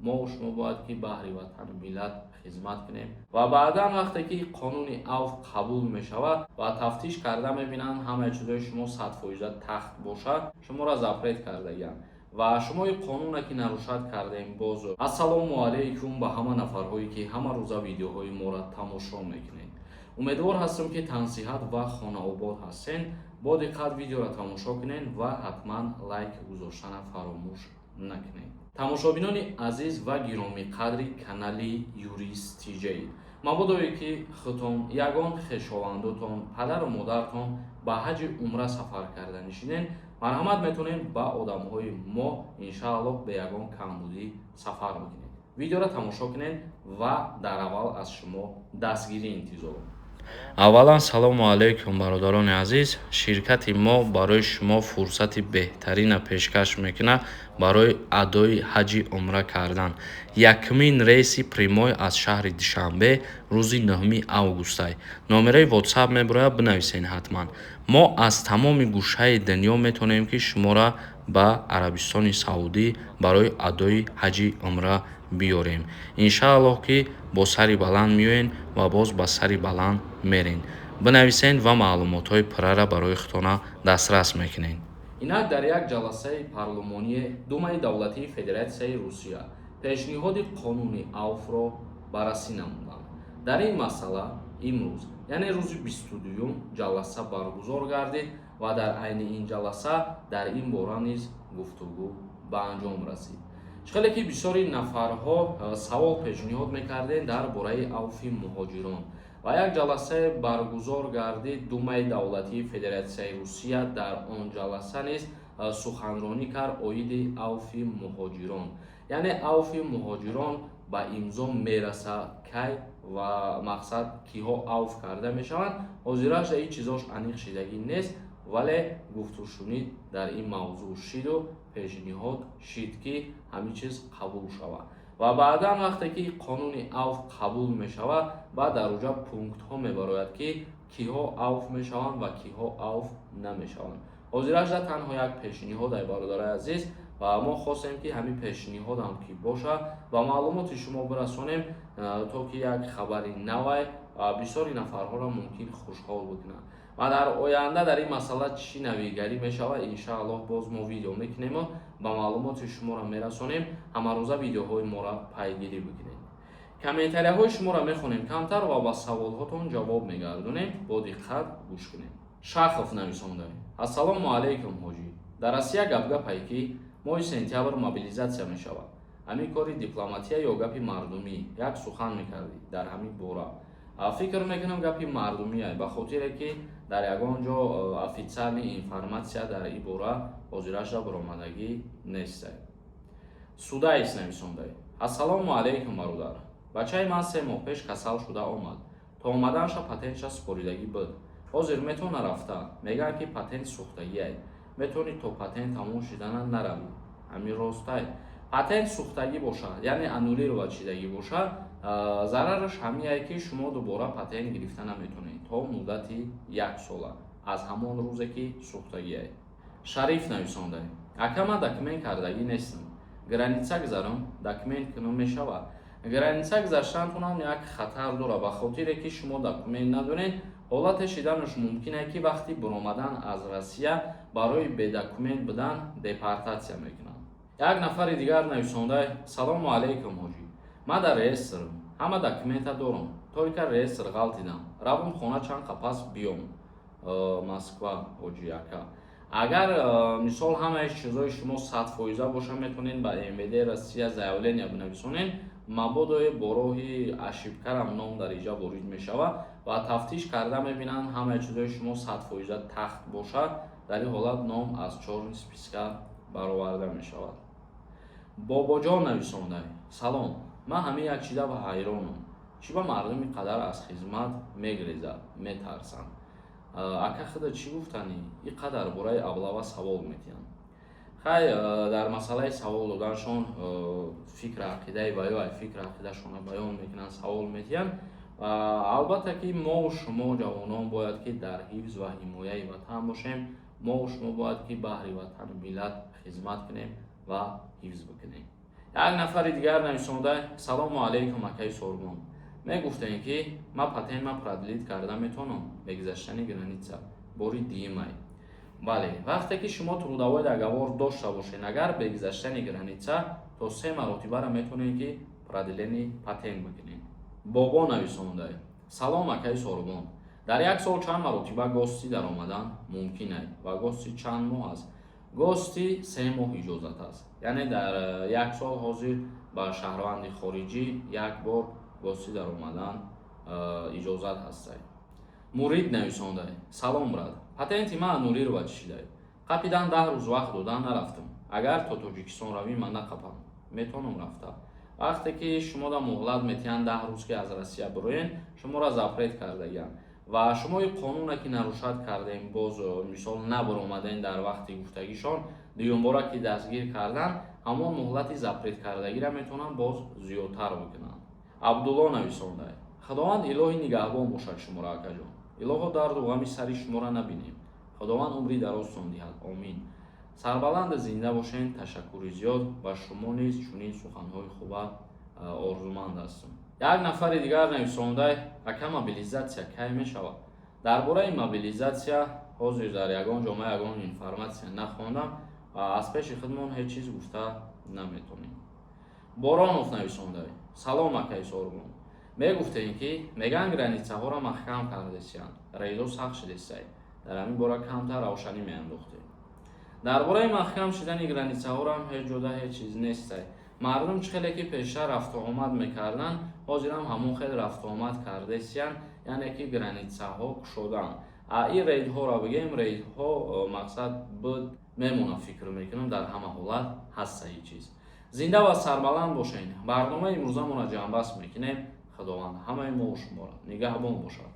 мо шумо бояд ки баҳри ватану миллат хизмат кунем ва баъдан вақте ки қонуни авф қабул мешавад ва тафтиш карда мебинанд ҳамаи чизои шумо 100% тахт бошад, шуморо запрет кардаанд ва шумо ин қонуне ки нарушад кардаем. бозу ассалому алайкум ба ҳама нафарҳое ки ҳама рӯза видеоҳои моро тамошо мекунед. умедвор ҳастам ки тансиҳат ва хонаобод ҳастен. бо диққат видеоро тамошо кунед ва ҳатман лайк гузоштана фаромӯш накунед. тамошобинони азиз ва гиромиқадри канали Юрист TJ, мабодое ки худтон ягон хешовандотон падару модаратон ба ҳаҷи умра сафар карда нишинен, марҳамат метонед ба одамҳои мо иншааллоҳ ба ягон камбудӣ сафар мекунед. видеоро тамошо кунед ва дар аввал аз шумо дастгирӣ интизор. аввалан салому алайкум бародарони азиз. ширкати мо барои шумо фурсати беҳтарина пешкаш мекунад барои адои ҳаҷи умра кардан. якмин рейси прямой аз шаҳри душанбе рӯзи 9 августай. номераи ватсап мебарояд, бинависен ҳатман. мо аз тамоми гӯшаи дунё метонем ки шуморо ба Арабистони Саудӣ барои адои ҳаҷи умра биёрем. иншааллоҳ ки бо сари баланд меоен ва боз ба сари баланд мерен. бинависен ва маълумотҳои пуррара барои худтона дастрас мекунед. инак дар як ҷаласаи парлумонии Думаи давлатии Федератсияи Русия пешниҳоди қонуни авфро баррасӣ намуданд. дар ин масъала имрӯз, яъне рӯзи 22 ҷаласа баргузор гардид ва дар айни ин ҷаласа дар ин бора низ гуфтугӯ ба анҷом расид. чхеле ки бисёри нафарҳо савол пешниҳод мекарданд дар бораи авфи муҳоҷирон ва як ҷаласа баргузор гардид. Думаи давлатии Федератсияи Русия дар он ҷаласа низ суханронӣ кард оиди авфи муҳоҷирон, яъне авфи муҳоҷирон ба имзо мераса кай ва мақсад киҳо авф карда мешаванд. ҳозираш ин чизош аниқ шидагӣ нест, вале гуфтушунид дар ин мавзӯъ шиду пешниҳод шид ки ҳамин чиз қабул шавад ва баъдан вақте ки қонуни авф қабул мешавад, баъд дар оҷа пунктҳо мебарояд ки киҳо авф мешаванд ва киҳо авф намешаванд. ҳозирашда танҳо як пешниҳод ай бародари азиз ва мо хостем ки ҳамин пешниҳодам ки бошад ба маълумоти шумо бирасонем, то ки як хабари навай бисёри нафарҳоро мумкин хушҳол бикунад ва дар оянда дар ин масъала чӣ навигарӣ мешавад, иншааллоҳ боз мо видео мекунем, ба маълумоти шуморо мерасонем. ҳамарӯза видеоҳои моро пайгирӣ бикунед. комментарияҳои шуморо мехонем камтар ва ба саволҳотон ҷавоб мегардонем. бо диққат гӯш кунед. шахов нависонда: ассалому алайкум ҳоҷӣ. дар Россия гапгапае ки моҳи сентябр мобилизатсия мешавад. ҳамин кори дипломатия ё гапи мардумӣ? як сухан мекардӣ дар ҳамин бора. фикр мекунам гапи мардумия, ба хотире ки дар ягон ҷо официални информатсия дар ин бора ҳозирашда баромадагӣ нестай. Судайс нависондай: ассалому алайкум бародар. бачаи ман 3 моҳ пеш касал шуда омад. то омаданша патентша споридагӣ буд. ҳозир метавона рафта. мегӯянд ки патент сӯхтагиай. метавонӣ то патент тамом шудана наравӣ. ҳамин ростай? патент сӯхтагӣ бошад, яъне аннулировать шидагӣ бошад, зарараш ҳамиае ки шумо дубора патент гирифта наметавонед то муддати 1 сола аз ҳамон рӯзе ки сӯхтагиай. шариф нависондай: акама документ кардагӣ нестам. граница гузарам, документ кунам мешавад. граница гузаштанатонам як хатар дорад, ба хотире ки шумо документ надоред. ҳолате шиданаш мумкин аст ки вақти баромадан аз Россия барои бедокумент будан депортатсия мекунанд. як нафари дигар нависондай: салому алайкум ҳоҷӣ. ман дар реестрам, ҳама документа дорам, только реестр ғалтидам. равам хона чанд қапас биём. Москва ҳоҷӣ ака. агар мисол ҳамаи чизои шумо 100% боша, метавонед ба МВД Россия заявление бинависонед. мабодое бо роҳи ошибкарам ном дар иҷа ворид мешавад ва тафтиш карда мебинанд ҳамаи чизои шумо 100% тахт бошад. дар ин ҳолат ном аз чорни списка бароварда мешавад. бобоҷон нависондай: салом, ман ҳамин як чиза ба ҳайронам. чӣ ба мардуми қадар аз хизмат мегрезад, метарсанд? ака худа чӣ гуфтанӣ? ин қадар бораи аблава савол метиҳанд. хай дар масъалаи савол доданшон фикр ақидаи ваёй фикр ақидашона баён мекунанд, савол метиҳанд. албатта ки мо шумо ҷавонон бояд ки дар ҳифз ва ҳимояи ватан бошем. мо шумо бояд ки баҳри ватану миллат хизмат кунем ва ҳифз бикунем. як нафари дигар нависонда салому алейкум акаи Сорбон. Мегуфтем ки ма патентма продлит карда метавонам бегзаштани граница бори диимай. бале вақте ки шумо трудовой договор дошта бошед агар бегзаштани граница то 3 маротибаро метавонед ки продлени патент бигиред. бобо нависонда салом акаи Сорбон. дар як сол чанд маротиба гости даромадан мумкин аст ва гости чанд моҳ аст? гости 3 моҳ иҷозат аст. яъне дар як сол ҳозир ба шаҳрванди хориҷӣ як бор гости даромадан иҷозат ҳастад. мурид нависонда салом брат, патенти ман аннулир ба чишидаед. қапидан 10 рӯз вақт додан нарафтам. агар то Тоҷикистон равӣ ман нақапам метавонам рафта. вақте ки шуморо муҳлат метиҳанд 10 рӯз ки аз Россия бироен шуморо запрет кардаям ва шумои қонуна ки нарушад кардем боз мисол набаромадем дар вақти гуфтагишон дуюмбора ки дастгир кардан ҳамон муҳлати запрет кардагиро метавонанд боз зиёдтар бикунанд. абдулло нависонда худованд илоҳи нигаҳбон бошад шуморо акаҷон. илоҳо дарду ғами сари шуморо набинем. худованд умри дарозтон диҳад. омин. сарбаланд зинда бошед. ташаккури зиёд ба шумо низ чунин суханҳои хуба орзуманд ҳастам. як нафари дигар нависонда ака мобилизатсия кай мешавад? дар бораи мобилизатсия ҳозир дар ягон ҷомаа ягон информатсия нахондам ва аз пеши худмон ҳеҷ чиз гуфта наметавонем. боронов нависонда салом акаи Сорбон. мегуфтем ки меган границаҳоро маҳкам кардесиянд. рейдо сахт шидестай. дар ҳамин бора камтар равшанӣ меандохтем. дар бораи маҳкам шидани границаҳоро ҳам ҳеҷ ҷода ҳеҷ чиз нестай. мардум чӣ хеле ки пештар рафтуомад мекарданд ҳозирам ҳамон хел рафтуомад кардесиянд, яъне ки границаҳо кушоданд. ин рейдҳоро бигем рейдҳо мақсад буд мемонам фикр мекунам дар ҳама ҳолат ҳастаи чиз. зинда ва сарбаланд бошед. барномаи имрӯзамонро ҷамъбаст мекунем. худованд ҳамаи мо шуморо нигаҳбон бошад.